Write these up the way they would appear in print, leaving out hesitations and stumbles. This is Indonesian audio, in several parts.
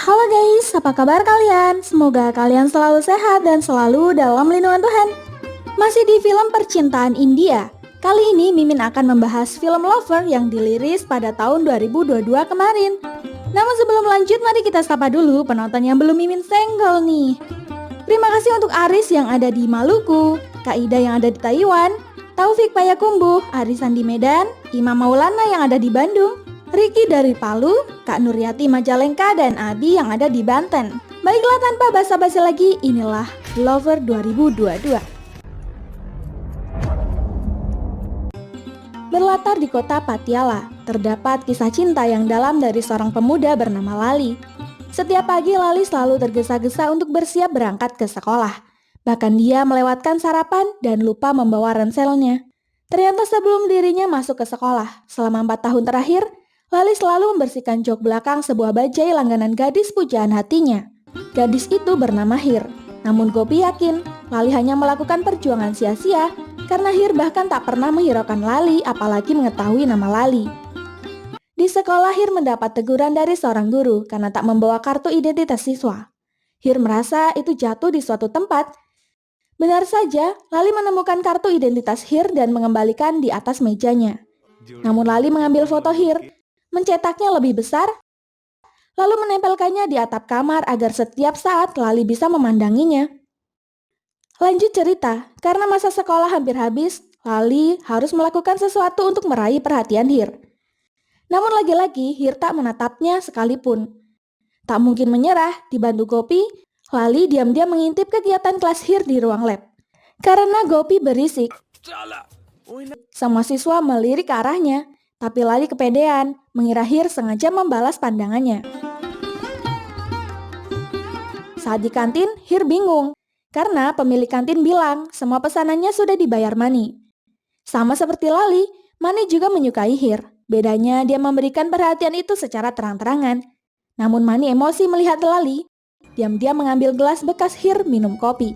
Halo guys, apa kabar kalian? Semoga kalian selalu sehat dan selalu dalam lindungan Tuhan. Masih di film percintaan India. Kali ini Mimin akan membahas film Lover yang dirilis pada tahun 2022 kemarin. Namun sebelum lanjut, mari kita sapa dulu penonton yang belum Mimin senggol nih. Terima kasih untuk Aris yang ada di Maluku, Kak Ida yang ada di Taiwan, Taufik Payakumbuh, Arisan di Medan, Imam Maulana yang ada di Bandung, Riki dari Palu, Kak Nuryati Majalengka, dan Abi yang ada di Banten. Baiklah, tanpa basa-basi lagi, inilah Lover 2022. Berlatar di kota Patiala, terdapat kisah cinta yang dalam dari seorang pemuda bernama Lali. Setiap pagi Lali selalu tergesa-gesa untuk bersiap berangkat ke sekolah. Bahkan dia melewatkan sarapan dan lupa membawa ranselnya. Ternyata sebelum dirinya masuk ke sekolah, selama 4 tahun terakhir, Lali selalu membersihkan jok belakang sebuah bajai langganan gadis pujaan hatinya. Gadis itu bernama Hir. Namun Gopi yakin Lali hanya melakukan perjuangan sia-sia karena Hir bahkan tak pernah menghiraukan Lali, apalagi mengetahui nama Lali. Di sekolah Hir mendapat teguran dari seorang guru karena tak membawa kartu identitas siswa. Hir merasa itu jatuh di suatu tempat. Benar saja, Lali menemukan kartu identitas Hir dan mengembalikan di atas mejanya. Namun Lali mengambil foto Hir, mencetaknya lebih besar, lalu menempelkannya di atap kamar agar setiap saat Lali bisa memandanginya. Lanjut cerita, karena masa sekolah hampir habis, Lali harus melakukan sesuatu untuk meraih perhatian Hir. Namun lagi-lagi Hir tak menatapnya sekalipun. Tak mungkin menyerah, dibantu Gopi, Lali diam-diam mengintip kegiatan kelas Hir di ruang lab. Karena Gopi berisik, semua siswa melirik ke arahnya, tapi Lali kepedean, mengira Hir sengaja membalas pandangannya. Saat di kantin, Hir bingung, karena pemilik kantin bilang semua pesanannya sudah dibayar Mani. Sama seperti Lali, Mani juga menyukai Hir. Bedanya dia memberikan perhatian itu secara terang-terangan. Namun Mani emosi melihat Lali. Diam-diam mengambil gelas bekas Hir minum kopi.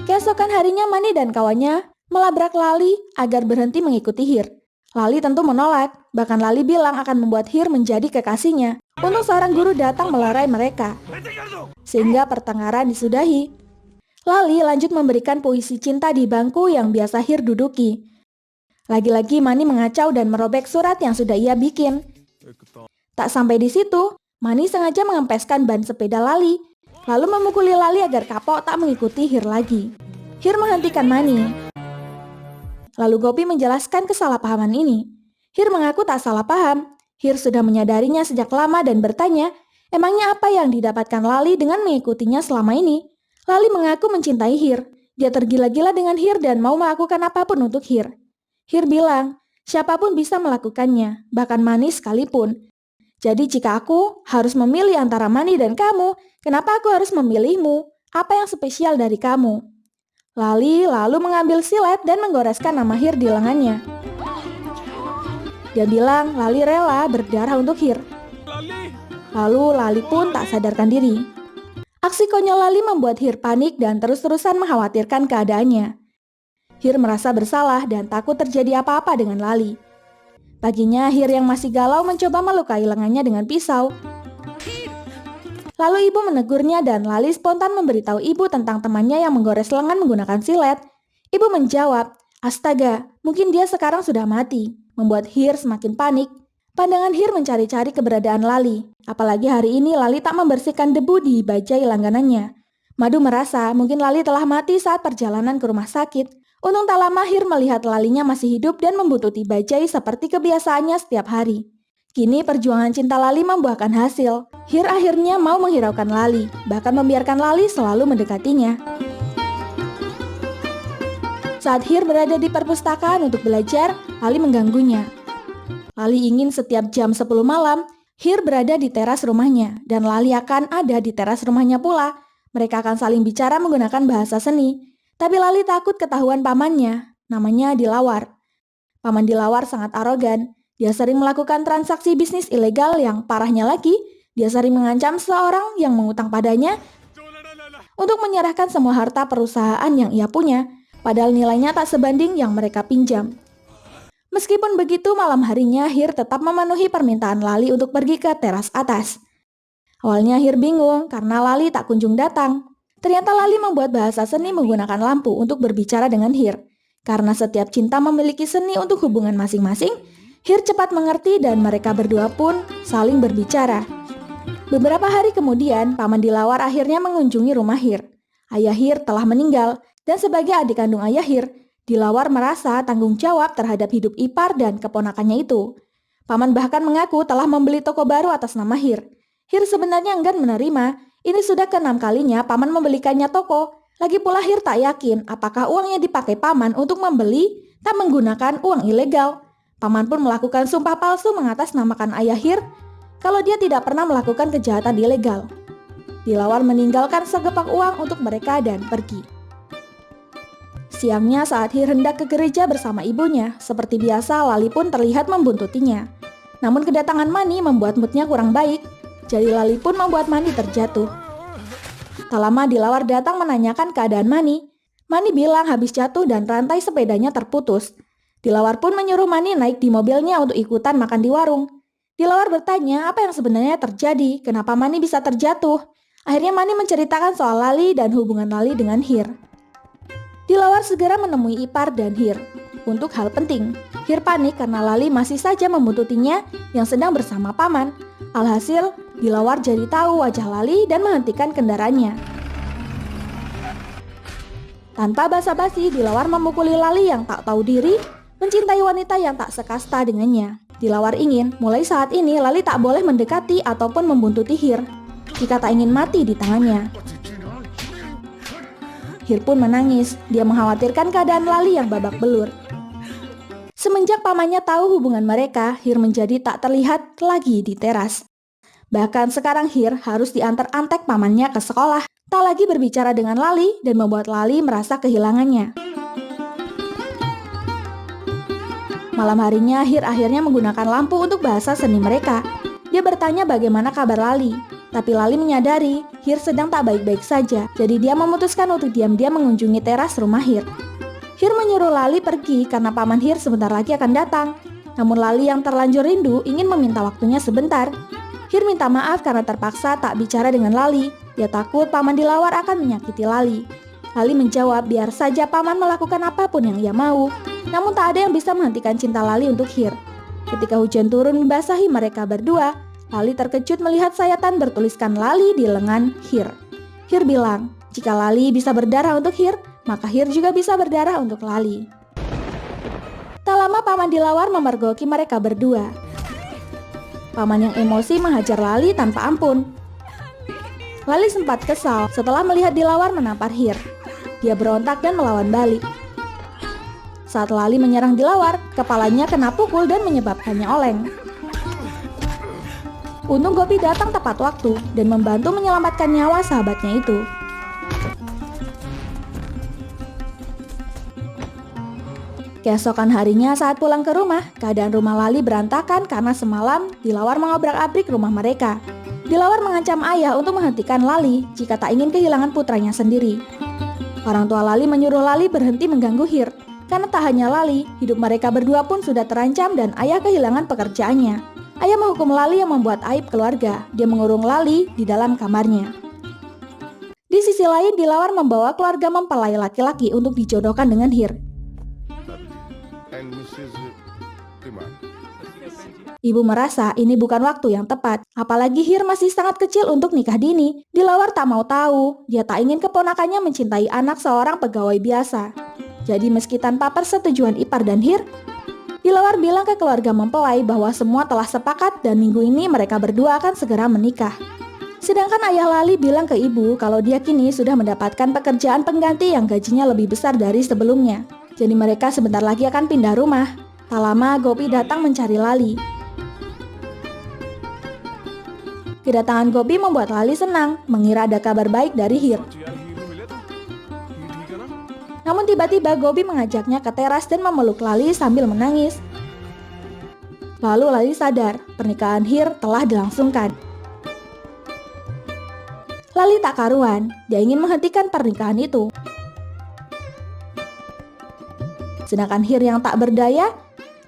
Keesokan harinya Mani dan kawannya melabrak Lali agar berhenti mengikuti Hir. Lali tentu menolak, bahkan Lali bilang akan membuat Hir menjadi kekasihnya. Untuk seorang guru datang melerai mereka, sehingga pertengkaran disudahi. Lali lanjut memberikan puisi cinta di bangku yang biasa Hir duduki. Lagi-lagi Mani mengacau dan merobek surat yang sudah ia bikin. Tak sampai di situ, Mani sengaja mengempeskan ban sepeda Lali, lalu memukuli Lali agar kapok tak mengikuti Hir lagi. Hir menghentikan Mani. Lalu Gopi menjelaskan kesalahpahaman ini. Hir mengaku tak salah paham. Hir sudah menyadarinya sejak lama dan bertanya, emangnya apa yang didapatkan Lali dengan mengikutinya selama ini? Lali mengaku mencintai Hir. Dia tergila-gila dengan Hir dan mau melakukan apapun untuk Hir. Hir bilang, siapapun bisa melakukannya, bahkan Mani sekalipun. Jadi jika aku harus memilih antara Mani dan kamu, kenapa aku harus memilihmu? Apa yang spesial dari kamu? Lali lalu mengambil silet dan menggoreskan nama Hir di lengannya. Dia bilang Lali rela berdarah untuk Hir. Lalu Lali pun tak sadarkan diri. Aksi konyol Lali membuat Hir panik dan terus-terusan mengkhawatirkan keadaannya. Hir merasa bersalah dan takut terjadi apa-apa dengan Lali. Paginya Hir yang masih galau mencoba melukai lengannya dengan pisau. Lalu ibu menegurnya dan Lali spontan memberitahu ibu tentang temannya yang menggores lengan menggunakan silet. Ibu menjawab, astaga, mungkin dia sekarang sudah mati, membuat Hir semakin panik. Pandangan Hir mencari-cari keberadaan Lali, apalagi hari ini Lali tak membersihkan debu di bajai langganannya. Madu merasa mungkin Lali telah mati saat perjalanan ke rumah sakit. Untung tak lama Hir melihat Lalinya masih hidup dan membuntuti bajai seperti kebiasaannya setiap hari. Kini perjuangan cinta Lali membuahkan hasil. Hir akhirnya mau menghiraukan Lali, bahkan membiarkan Lali selalu mendekatinya. Saat Hir berada di perpustakaan untuk belajar, Lali mengganggunya. Lali ingin setiap jam 10 malam, Hir berada di teras rumahnya, dan Lali akan ada di teras rumahnya pula. Mereka akan saling bicara menggunakan bahasa seni. Tapi Lali takut ketahuan pamannya, namanya Dilawar. Paman Dilawar sangat arogan. Dia sering melakukan transaksi bisnis ilegal yang parahnya lagi, dia sering mengancam seorang yang mengutang padanya untuk menyerahkan semua harta perusahaan yang ia punya, padahal nilainya tak sebanding yang mereka pinjam. Meskipun begitu, malam harinya Hir tetap memenuhi permintaan Lali untuk pergi ke teras atas. Awalnya Hir bingung karena Lali tak kunjung datang. Ternyata Lali membuat bahasa seni menggunakan lampu untuk berbicara dengan Hir. Karena setiap cinta memiliki seni untuk hubungan masing-masing, Hir cepat mengerti dan mereka berdua pun saling berbicara. Beberapa hari kemudian, Paman Dilawar akhirnya mengunjungi rumah Hir. Ayah Hir telah meninggal, dan sebagai adik kandung ayah Hir, Dilawar merasa tanggung jawab terhadap hidup ipar dan keponakannya itu. Paman bahkan mengaku telah membeli toko baru atas nama Hir. Hir sebenarnya enggan menerima, ini sudah ke-6 kalinya Paman membelikannya toko. Lagi pula Hir tak yakin apakah uangnya dipakai Paman untuk membeli tak menggunakan uang ilegal. Paman pun melakukan sumpah palsu mengatasnamakan ayah Hir kalau dia tidak pernah melakukan kejahatan ilegal. Dilawar meninggalkan segepak uang untuk mereka dan pergi. Siangnya saat Hir hendak ke gereja bersama ibunya, seperti biasa Lali pun terlihat membuntutinya. Namun kedatangan Mani membuat moodnya kurang baik, jadi Lali pun membuat Mani terjatuh. Tak lama Dilawar datang menanyakan keadaan Mani. Mani bilang habis jatuh dan rantai sepedanya terputus. Dilawar pun menyuruh Mani naik di mobilnya untuk ikutan makan di warung. Dilawar bertanya apa yang sebenarnya terjadi, kenapa Mani bisa terjatuh. Akhirnya Mani menceritakan soal Lali dan hubungan Lali dengan Hir. Dilawar segera menemui ipar dan Hir untuk hal penting. Hir panik karena Lali masih saja membuntutinya yang sedang bersama Paman. Alhasil, Dilawar jadi tahu wajah Lali dan menghentikan kendaraannya. Tanpa basa-basi, Dilawar memukuli Lali yang tak tahu diri, mencintai wanita yang tak sekasta dengannya. Dilawar ingin mulai saat ini Lali tak boleh mendekati ataupun membuntuti Hir jika tak ingin mati di tangannya. Hir pun menangis, dia mengkhawatirkan keadaan Lali yang babak belur. Semenjak pamannya tahu hubungan mereka, Hir menjadi tak terlihat lagi di teras. Bahkan sekarang Hir harus diantar antek pamannya ke sekolah, tak lagi berbicara dengan Lali dan membuat Lali merasa kehilangannya. Malam harinya Hir akhirnya menggunakan lampu untuk bahasa seni mereka. Dia bertanya bagaimana kabar Lali. Tapi Lali menyadari Hir sedang tak baik-baik saja, jadi dia memutuskan untuk diam-diam mengunjungi teras rumah Hir. Hir menyuruh Lali pergi karena paman Hir sebentar lagi akan datang. Namun Lali yang terlanjur rindu ingin meminta waktunya sebentar. Hir minta maaf karena terpaksa tak bicara dengan Lali. Dia takut paman Dilawar akan menyakiti Lali. Lali menjawab biar saja paman melakukan apapun yang ia mau. Namun tak ada yang bisa menghentikan cinta Lali untuk Hir. Ketika hujan turun membasahi mereka berdua, Lali terkejut melihat sayatan bertuliskan Lali di lengan Hir. Hir bilang, jika Lali bisa berdarah untuk Hir, maka Hir juga bisa berdarah untuk Lali. Tak lama paman Dilawar memergoki mereka berdua. Paman yang emosi menghajar Lali tanpa ampun. Lali sempat kesal setelah melihat Dilawar menampar Hir. Dia berontak dan melawan balik. Saat Lali menyerang Dilawar, kepalanya kena pukul dan menyebabkannya oleng. Untung Gopi datang tepat waktu dan membantu menyelamatkan nyawa sahabatnya itu. Keesokan harinya saat pulang ke rumah, keadaan rumah Lali berantakan karena semalam Dilawar mengobrak-abrik rumah mereka. Dilawar mengancam ayah untuk menghentikan Lali jika tak ingin kehilangan putranya sendiri. Orang tua Lali menyuruh Lali berhenti mengganggu Hir, karena tak hanya Lali, hidup mereka berdua pun sudah terancam dan ayah kehilangan pekerjaannya. Ayah menghukum Lali yang membuat aib keluarga. Dia mengurung Lali di dalam kamarnya. Di sisi lain, Dilawar membawa keluarga mempelai laki-laki untuk dijodohkan dengan Hir. Ibu merasa ini bukan waktu yang tepat, apalagi Hir masih sangat kecil untuk nikah dini. Dilawar tak mau tahu, dia tak ingin keponakannya mencintai anak seorang pegawai biasa. Jadi meski tanpa persetujuan ipar dan Hir, Dilawar bilang ke keluarga mempelai bahwa semua telah sepakat dan minggu ini mereka berdua akan segera menikah. Sedangkan ayah Lali bilang ke ibu kalau dia kini sudah mendapatkan pekerjaan pengganti yang gajinya lebih besar dari sebelumnya. Jadi mereka sebentar lagi akan pindah rumah. Tak lama Gopi datang mencari Lali. Kedatangan Gopi membuat Lali senang, mengira ada kabar baik dari Hir. Namun tiba-tiba Gopi mengajaknya ke teras dan memeluk Lali sambil menangis. Lalu Lali sadar, pernikahan Hir telah dilangsungkan. Lali tak karuan, dia ingin menghentikan pernikahan itu. Sedangkan Hir yang tak berdaya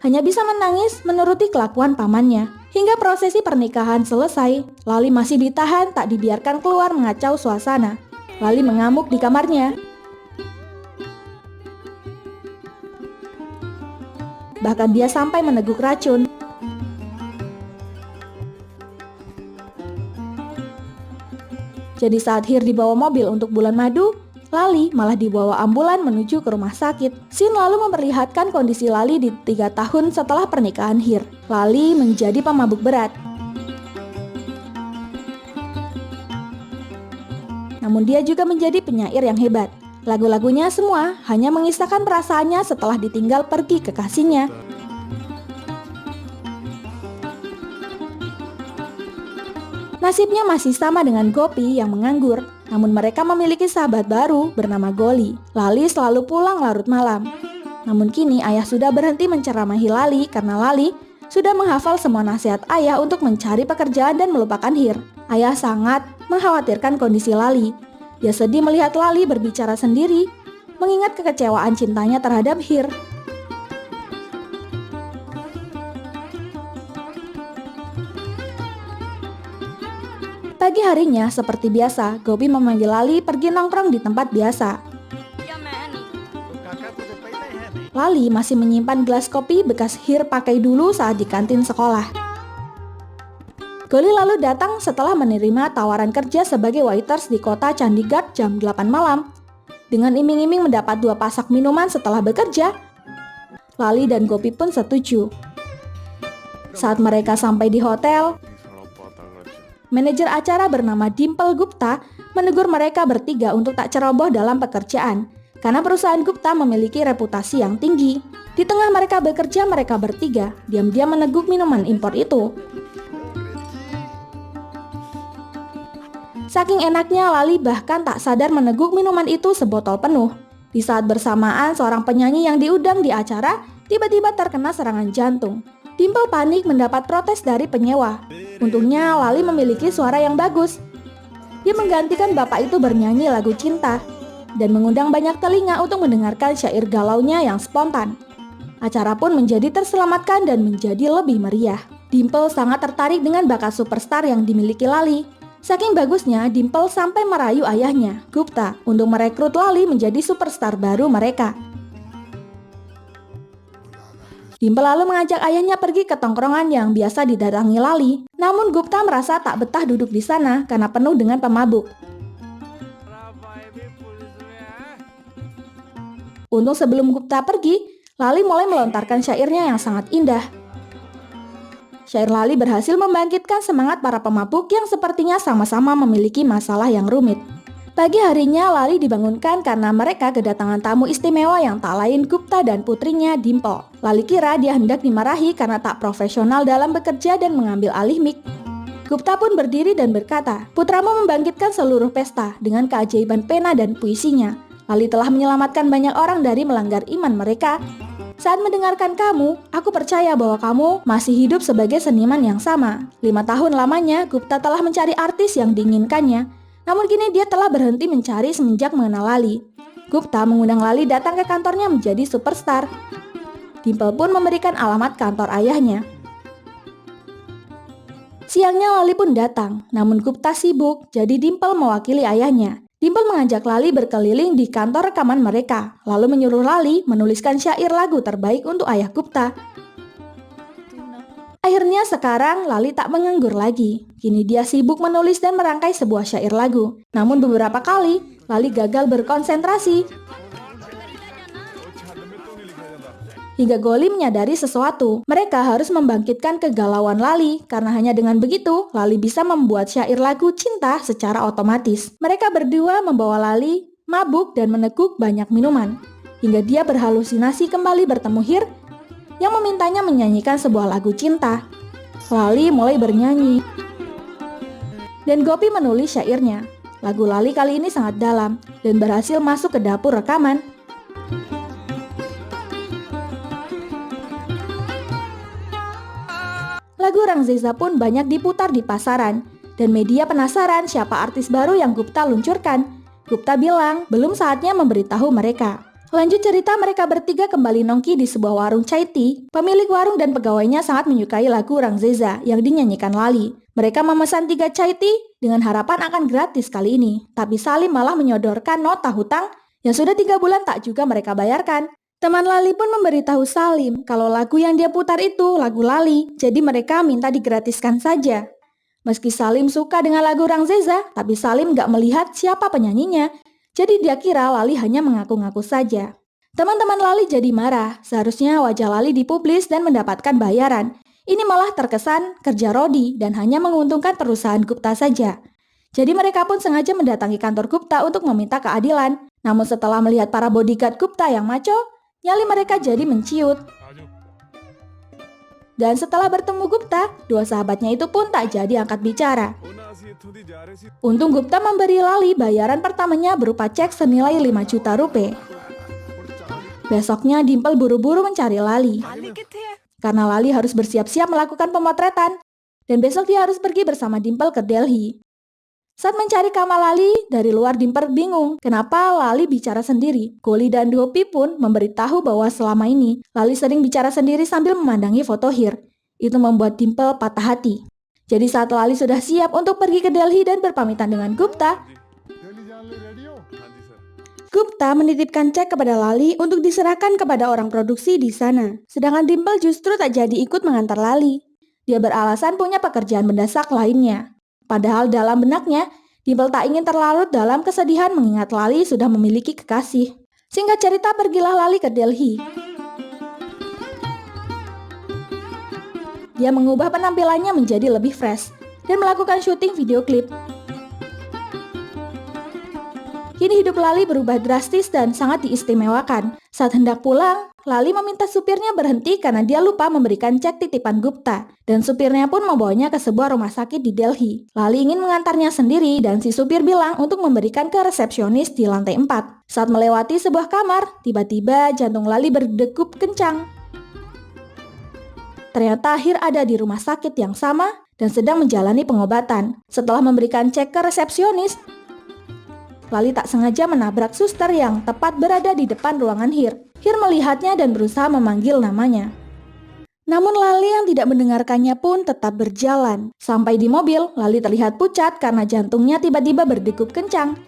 hanya bisa menangis menuruti kelakuan pamannya. Hingga prosesi pernikahan selesai, Lali masih ditahan tak dibiarkan keluar mengacau suasana. Lali mengamuk di kamarnya. Bahkan dia sampai meneguk racun. Jadi saat Hir dibawa mobil untuk bulan madu, Lali malah dibawa ambulan menuju ke rumah sakit. Scene lalu memperlihatkan kondisi Lali di 3 tahun setelah pernikahan Hir. Lali menjadi pemabuk berat. Namun dia juga menjadi penyair yang hebat. Lagu-lagunya semua hanya mengisahkan perasaannya setelah ditinggal pergi kekasihnya. Nasibnya masih sama dengan Gopi yang menganggur, namun mereka memiliki sahabat baru bernama Goli. Lali selalu pulang larut malam. Namun kini ayah sudah berhenti menceramahi Lali karena Lali sudah menghafal semua nasihat ayah untuk mencari pekerjaan dan melupakan Hir. Ayah sangat mengkhawatirkan kondisi Lali. Dia sedih melihat Lali berbicara sendiri, mengingat kekecewaan cintanya terhadap Hir. Pagi harinya, seperti biasa, Gopi memanggil Lali pergi nongkrong di tempat biasa. Lali masih menyimpan gelas kopi bekas Hir pakai dulu saat di kantin sekolah. Goli lalu datang setelah menerima tawaran kerja sebagai waiters di kota Chandigarh jam 8 malam. Dengan iming-iming mendapat 2 pasak minuman setelah bekerja, Lali dan Gopi pun setuju. Saat mereka sampai di hotel, manajer acara bernama Dimple Gupta menegur mereka bertiga untuk tak ceroboh dalam pekerjaan, karena perusahaan Gupta memiliki reputasi yang tinggi. Di tengah mereka bekerja, mereka bertiga diam-diam meneguk minuman impor itu. Saking enaknya, Lali bahkan tak sadar meneguk minuman itu sebotol penuh. Di saat bersamaan, seorang penyanyi yang diundang di acara tiba-tiba terkena serangan jantung. Dimple panik mendapat protes dari penyewa. Untungnya Lali memiliki suara yang bagus. Dia menggantikan bapak itu bernyanyi lagu cinta dan mengundang banyak telinga untuk mendengarkan syair galaunya yang spontan. Acara pun menjadi terselamatkan dan menjadi lebih meriah. Dimple sangat tertarik dengan bakat superstar yang dimiliki Lali. Saking bagusnya, Dimple sampai merayu ayahnya, Gupta, untuk merekrut Lali menjadi superstar baru mereka. Dimple lalu mengajak ayahnya pergi ke tongkrongan yang biasa didatangi Lali. Namun Gupta merasa tak betah duduk di sana karena penuh dengan pemabuk. Untung sebelum Gupta pergi, Lali mulai melontarkan syairnya yang sangat indah. Syair Lali berhasil membangkitkan semangat para pemabuk yang sepertinya sama-sama memiliki masalah yang rumit. Pagi harinya Lali dibangunkan karena mereka kedatangan tamu istimewa yang tak lain Gupta dan putrinya Dimple. Lali kira dia hendak dimarahi karena tak profesional dalam bekerja dan mengambil alih mic. Gupta pun berdiri dan berkata, "Putramu membangkitkan seluruh pesta dengan keajaiban pena dan puisinya. Lali telah menyelamatkan banyak orang dari melanggar iman mereka. Saat mendengarkan kamu, aku percaya bahwa kamu masih hidup sebagai seniman yang sama." 5 tahun lamanya Gupta telah mencari artis yang diinginkannya. Namun kini dia telah berhenti mencari semenjak mengenal Lali. Gupta mengundang Lali datang ke kantornya menjadi superstar. Dimple pun memberikan alamat kantor ayahnya. Siangnya Lali pun datang, namun Gupta sibuk, jadi Dimple mewakili ayahnya. Dimple mengajak Lali berkeliling di kantor rekaman mereka, lalu menyuruh Lali menuliskan syair lagu terbaik untuk ayah Gupta. Akhirnya sekarang Lali tak menganggur lagi. Kini dia sibuk menulis dan merangkai sebuah syair lagu. Namun beberapa kali Lali gagal berkonsentrasi. Hingga Goli menyadari sesuatu. Mereka harus membangkitkan kegalauan Lali karena hanya dengan begitu Lali bisa membuat syair lagu cinta secara otomatis. Mereka berdua membawa Lali mabuk dan meneguk banyak minuman. Hingga dia berhalusinasi kembali bertemu Hir yang memintanya menyanyikan sebuah lagu cinta. Lali mulai bernyanyi dan Gopi menulis syairnya. Lagu Lali kali ini sangat dalam dan berhasil masuk ke dapur rekaman. Lagu Rangzeza pun banyak diputar di pasaran dan media penasaran siapa artis baru yang Gupta luncurkan. Gupta bilang belum saatnya memberitahu mereka. Lanjut cerita, mereka bertiga kembali nongki di sebuah warung chai tea. Pemilik warung dan pegawainya sangat menyukai lagu Rang Zeza yang dinyanyikan Lali. Mereka memesan 3 chai tea dengan harapan akan gratis kali ini. Tapi Salim malah menyodorkan nota hutang yang sudah 3 bulan tak juga mereka bayarkan. Teman Lali pun memberitahu Salim kalau lagu yang dia putar itu lagu Lali, jadi mereka minta digratiskan saja. Meski Salim suka dengan lagu Rang Zeza, tapi Salim gak melihat siapa penyanyinya. Jadi dia kira Lali hanya mengaku-ngaku saja. Teman-teman Lali jadi marah, seharusnya wajah Lali dipublis dan mendapatkan bayaran. Ini malah terkesan kerja Rodi dan hanya menguntungkan perusahaan Gupta saja. Jadi mereka pun sengaja mendatangi kantor Gupta untuk meminta keadilan. Namun setelah melihat para bodyguard Gupta yang maco, nyali mereka jadi menciut. Dan setelah bertemu Gupta, 2 sahabatnya itu pun tak jadi angkat bicara. Untung Gupta memberi Lali bayaran pertamanya berupa cek senilai 5 juta rupiah. Besoknya Dimple buru-buru mencari Lali. Karena Lali harus bersiap-siap melakukan pemotretan. Dan besok dia harus pergi bersama Dimple ke Delhi. Saat mencari kamar Lali, dari luar Dimple bingung kenapa Lali bicara sendiri. Goli dan Dopi pun memberitahu bahwa selama ini Lali sering bicara sendiri sambil memandangi foto Hir. Itu membuat Dimple patah hati. Jadi saat Lali sudah siap untuk pergi ke Delhi dan berpamitan dengan Gupta, Gupta menitipkan cek kepada Lali untuk diserahkan kepada orang produksi di sana. Sedangkan Dimple justru tak jadi ikut mengantar Lali. Dia beralasan punya pekerjaan mendesak lainnya. Padahal dalam benaknya, Dimple tak ingin terlarut dalam kesedihan mengingat Lali sudah memiliki kekasih. Singkat cerita, pergilah Lali ke Delhi. Dia mengubah penampilannya menjadi lebih fresh dan melakukan syuting video klip. Kini hidup Lali berubah drastis dan sangat diistimewakan. Saat hendak pulang, Lali meminta supirnya berhenti karena dia lupa memberikan cek titipan Gupta. Dan supirnya pun membawanya ke sebuah rumah sakit di Delhi. Lali ingin mengantarnya sendiri dan si supir bilang untuk memberikan ke resepsionis di lantai 4. Saat melewati sebuah kamar, tiba-tiba jantung Lali berdegup kencang. Ternyata Hir ada di rumah sakit yang sama dan sedang menjalani pengobatan. Setelah memberikan cek ke resepsionis, Lali tak sengaja menabrak suster yang tepat berada di depan ruangan Hir. Hir melihatnya dan berusaha memanggil namanya. Namun Lali yang tidak mendengarkannya pun tetap berjalan. Sampai di mobil, Lali terlihat pucat karena jantungnya tiba-tiba berdegup kencang.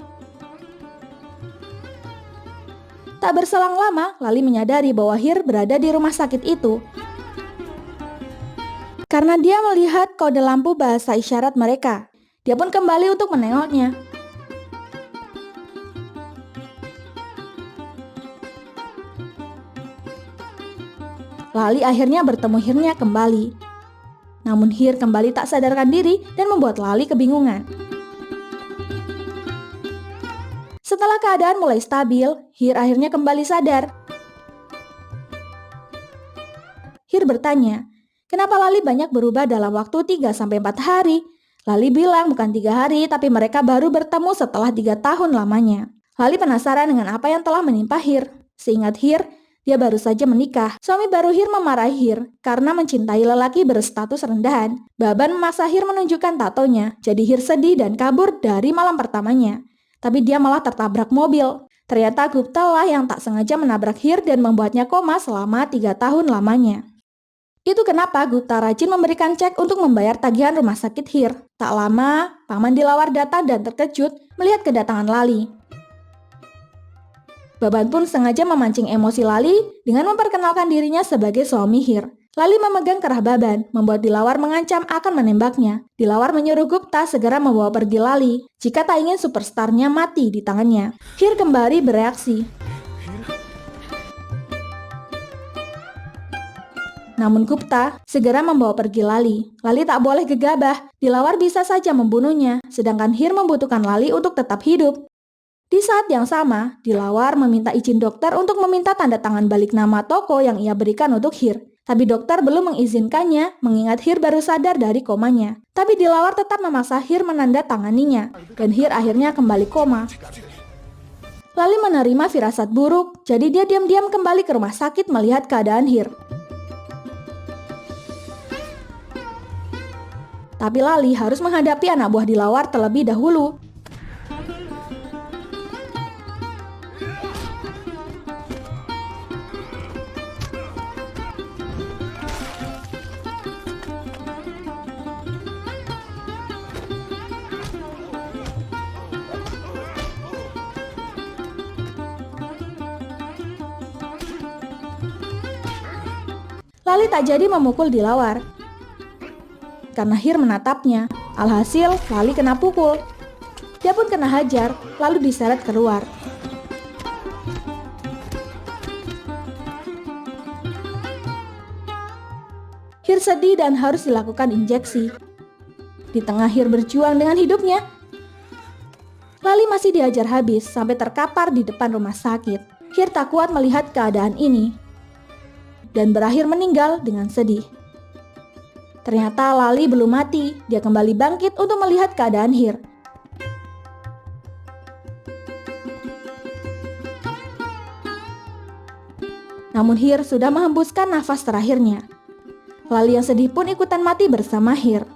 Tak berselang lama, Lali menyadari bahwa Hir berada di rumah sakit itu. Karena dia melihat kode lampu bahasa isyarat mereka. Dia pun kembali untuk menengoknya. Lali akhirnya bertemu Hirnya kembali. Namun Hir kembali tak sadarkan diri dan membuat Lali kebingungan. Setelah keadaan mulai stabil, Hir akhirnya kembali sadar. Hir bertanya, kenapa Lali banyak berubah dalam waktu 3-4 hari? Lali bilang bukan 3 hari, tapi mereka baru bertemu setelah 3 tahun lamanya. Lali penasaran dengan apa yang telah menimpa Hir. Seingat Hir, dia baru saja menikah. Suami baru Hir memarahi Hir karena mencintai lelaki berstatus rendahan. Baban memaksa Hir menunjukkan tatonya, jadi Hir sedih dan kabur dari malam pertamanya. Tapi dia malah tertabrak mobil. Ternyata Gupta lah yang tak sengaja menabrak Hir dan membuatnya koma selama 3 tahun lamanya. Itu kenapa Gupta rajin memberikan cek untuk membayar tagihan rumah sakit Hir. Tak lama, Paman Dilawar datang dan terkejut melihat kedatangan Lali. Baban pun sengaja memancing emosi Lali dengan memperkenalkan dirinya sebagai suami Hir. Lali memegang kerah Baban, membuat Dilawar mengancam akan menembaknya. Dilawar menyuruh Gupta segera membawa pergi Lali jika tak ingin superstarnya mati di tangannya. Hir kembali bereaksi. Namun Gupta segera membawa pergi Lali. Lali tak boleh gegabah, Dilawar bisa saja membunuhnya, sedangkan Hir membutuhkan Lali untuk tetap hidup. Di saat yang sama, Dilawar meminta izin dokter untuk meminta tanda tangan balik nama toko yang ia berikan untuk Hir. Tapi dokter belum mengizinkannya mengingat Hir baru sadar dari komanya. Tapi Dilawar tetap memaksa Hir menandatanganinya dan Hir akhirnya kembali koma. Lali menerima firasat buruk, jadi dia diam-diam kembali ke rumah sakit melihat keadaan Hir. Tapi Lali harus menghadapi anak buah Dilawar terlebih dahulu. Lali tak jadi memukul Dilawar karena Hir menatapnya. Alhasil, Lali kena pukul. Dia pun kena hajar, lalu diseret keluar. Hir sedih dan harus dilakukan injeksi. Di tengah Hir berjuang dengan hidupnya, Lali masih dihajar habis sampai terkapar di depan rumah sakit. Hir tak kuat melihat keadaan ini dan berakhir meninggal dengan sedih. Ternyata Lali belum mati, dia kembali bangkit untuk melihat keadaan Hir. Namun Hir sudah menghembuskan nafas terakhirnya. Lali yang sedih pun ikutan mati bersama Hir.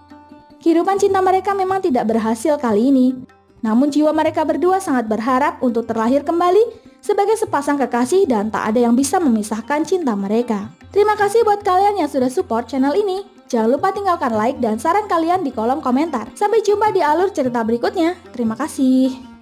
Kehidupan cinta mereka memang tidak berhasil kali ini. Namun jiwa mereka berdua sangat berharap untuk terlahir kembali sebagai sepasang kekasih dan tak ada yang bisa memisahkan cinta mereka. Terima kasih buat kalian yang sudah support channel ini. Jangan lupa tinggalkan like dan saran kalian di kolom komentar. Sampai jumpa di alur cerita berikutnya. Terima kasih.